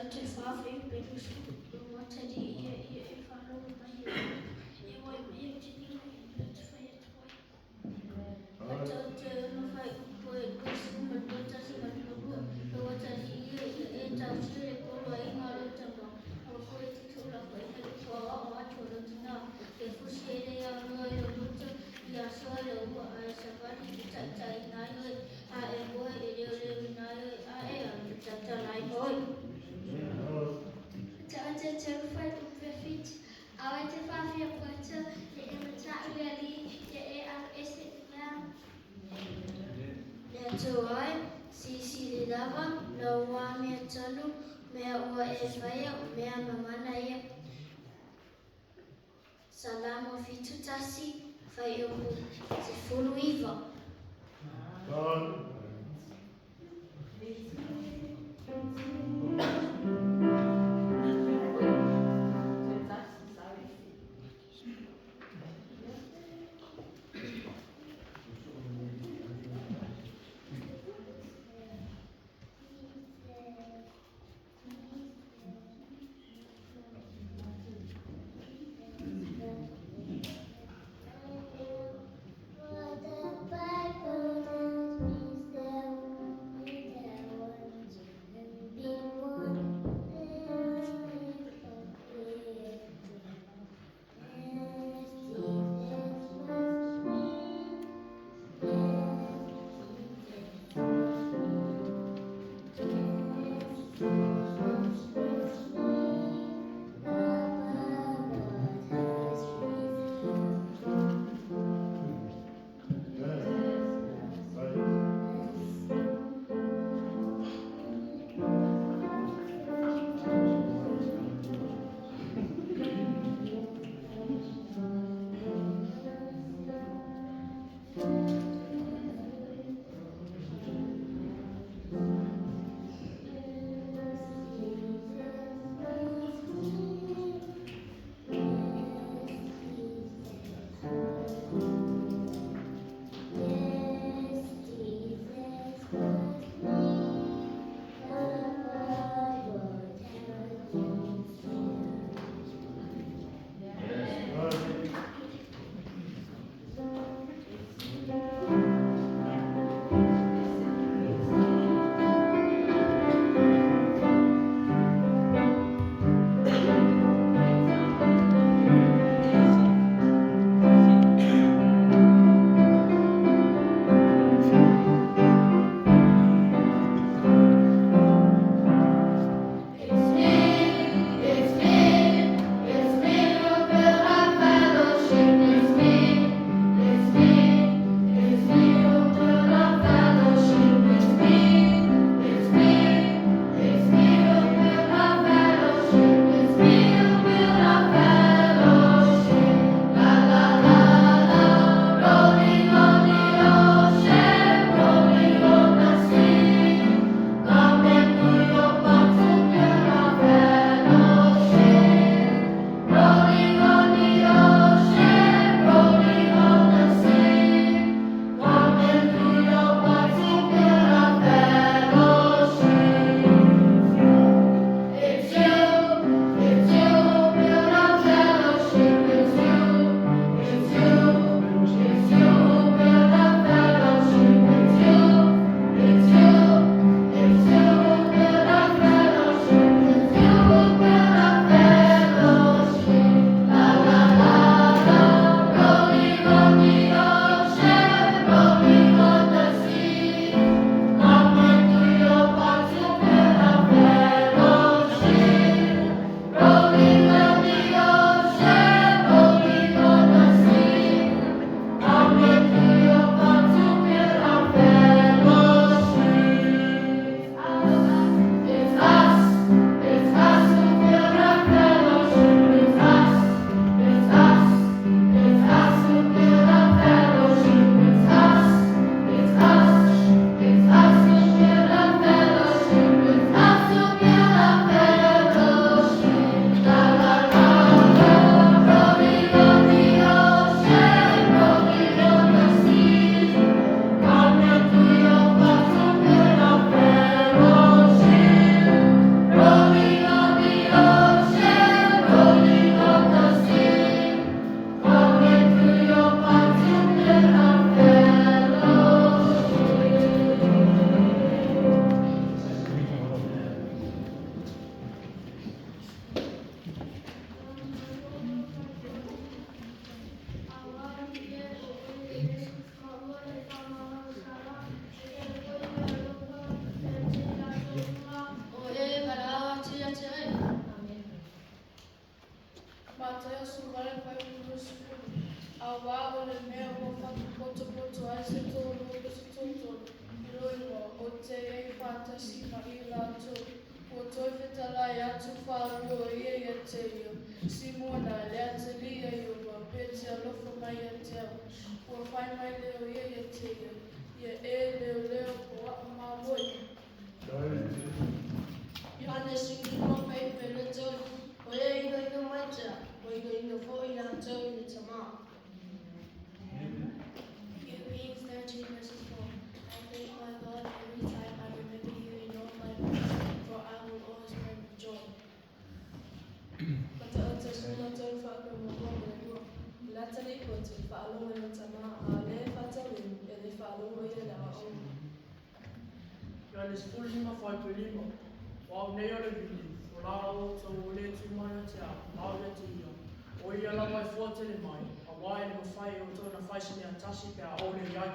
te whawhi perusu o tari e whanau mai e wai mai o te nina e mea te whai atu wai. Kata te ono whai upo e kuesu manu tasi manu rua e watari e tau ture kolo e ngaro tanga o koe te tula koe hei kua o atu o tina e fusi e rea roa e o luta i a soa le ua a e savani ki taitai nai oi a e koe e reo reo nai oi a e a ki taitai nai oi. Te te whai upe fit, awe te whawhia puata e e mata ui ali e au ese i mea. Lea tō ai, si le lava, la ua mea tonu, mea ua e whaia o mea mamana ia. Salamo fitu tasi, whai upu te fulu iwa. Simona lea talia yo wa pete alofa mai atea. Ua whai mai leo ia tea. Ia leo leo po a mawoi. Johannes Ingino mai peleto. Oia ino maita. Oia ino fo ina tau ina Samoa. Europeans 13 verses 4. I thank my God every time I remember you in all my prayers, for I will always bring joy. Mata o te suna tau whaka mo konga lua. Latani ko te whaalonga na Samoa a le whatawin e le whaalonga ia la o. Johannes fulima fai pelima. Wau nei ole vili. Olao tau ole tumana te a. Au le te ia. O ia la mai fuatele mai. A wai le mawhai o tōna whaisine a tasi pe a ole iai.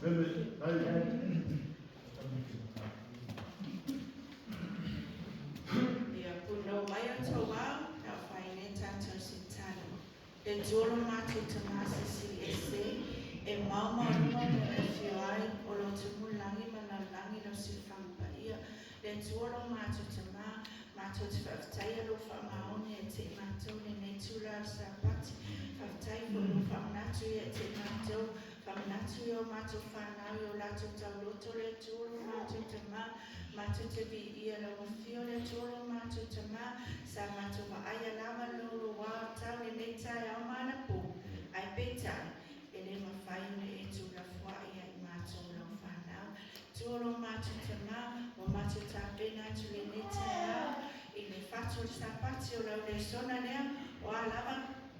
puno mai o tau au, na whai ne tātou si tano. E tōro mātou te māsa si e se, e mauma ruma mo e whioai o lo te mulangi mana langi no si whampa ia. E tōro mātou te mātou te whaftai alo whamaone e te mātou ne nei tūra sa pati. Whaftai kono whamanatu e te mātou, whamanatu o mātou whanau o lato tau loto le tōro mātou te mātou te vi ia la wafio le tōro mātou te sa mātou wa aia lama loro wā tau le nei tai au mana pō, ai pētai, e le mawhai ne e tūra fua ia i mātou lau whanau. Tōro mātou te o mātou tā pēnā tu le nei tai au, i le whātou sa pati o lau le sona lea, o a lava,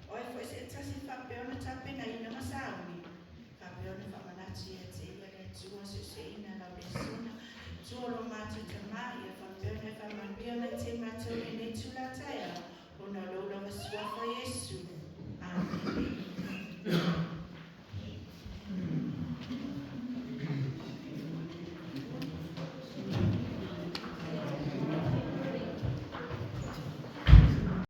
o e fwoi se tasi whapeona tā pēnā i na masauni. Whapeona whamanati e te ia le tua se se ina lau le sona. Tōro mātou te ia whapeona whamambia mai te mātou le nei tūla tai au, o na loura wa suafa Yesu. Amen.